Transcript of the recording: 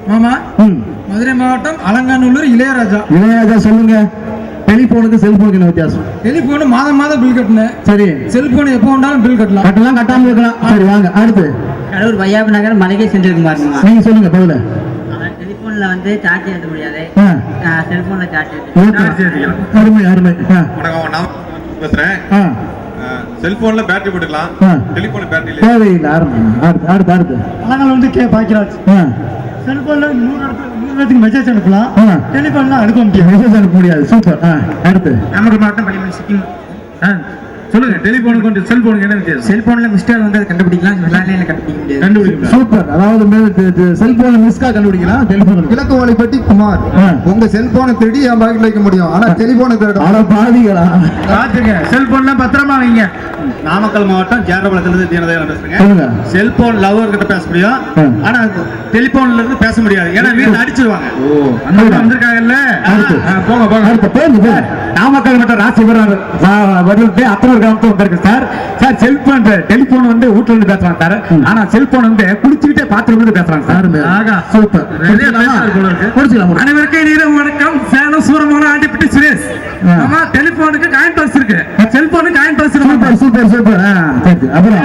மாமா மதுரை மாவட்டம் அலங்காநல்லூர் இளையராஜா. இளையராஜா சொல்லுங்க. டெலிபோனுக்கு செல்போனுக்கு என்ன வித்தியாசம்? டெலிபோன் மாதம் பில் கட்டினேன். சரி. செல்போன் எப்போ வேண்டாலும் பில் கட்டலாம். கட்டாம இருக்கலாம். சரி வாங்க அடுத்து. கடலூர் வையாபு நகர் மளிகை சென்றிருக்குமார். நீங்க சொல்லுங்க பதில. டெலிபோன்ல வந்து சார்ஜ் ஏற்ற முடியாது, செல்போன்ல சார்ஜ் அருமை அருமை. நான் பேசுறேன். செல்போன்ல பேட்டரி போட்டுக்கலாம், டெலிபோன்ல பேட்டரி இல்ல. தேவையில்லை. அடுத்து அடுத்து. அலங்கால வந்து கே பாக்கிறாச்சு. செல்போன்ல 100 இடத்துக்கு மெசேஜ் அனுப்பலாம், டெலிபோன்ல அனுப்ப முடியாது. மெசேஜ் அனுப்ப முடியாது. சூப்பர். அடுத்து. நாமக்கல் மாவட்டம் பள்ளிமணி சிக்கிம். சொல்லுங்க. டெலிபோனுக்கு வந்து செல்போனுக்கு என்ன வித்தியாசம்? செல்போன்ல மிஸ்டேக் வந்து அதை கண்டுபிடிக்கலாம், லேண்ட்லைன்ல கண்டுபிடிக்க முடியாது. சூப்பர். அதாவது செல்போன்ல மிஸ்கா கண்டுபிடிக்கலாம், டெலிபோன். கிழக்கு வாலிப்பட்டி குமார். உங்க செல்போனை திருடி என் பாக்கெட்ல வைக்க முடியும், ஆனா டெலிபோனை திருட. ஆனா பாதிகளா பாத்துங்க. செல்போன்ல பத்திரமா வைங்க. நாமக்கல் மாவட்டம் ஜேரபாளையத்துல இருந்து தீனதயாளன் பேசுறேங்க. செல்போன் லவர் கிட்ட பேச முடியும், ஆனா டெலிபோன்ல இருந்து பேச முடியாது. ஏன்னா வீட்டுல அடிச்சிருவாங்க. அந்த வந்திருக்காங்கல்ல. போங்க போங்க. அடுத்து நாமக்கல் மட்டும் ராசிபுரம் வருது அத்தனை கிராமத்துல வந்திருக்கு சார். சார் செல்போன் டெலிபோன் வந்து வீட்டுல இருந்து பேசுறாங்க சார், ஆனா செல்போன் வந்து குளிச்சுக்கிட்டே பாத்ரூம்ல இருந்து பேசுறாங்க சார். சூப்பர். அனைவருக்கும் இரவு வணக்கம். சேலம் சூரமான ஆண்டிப்பட்டி சுரேஷ். ஆமா, டெலிபோனுக்கு காயின் பர்ஸ் இருக்கு, செல்போனுக்கு காயின் பர்ஸ் இருக்கு. Super super super. அப்புறம்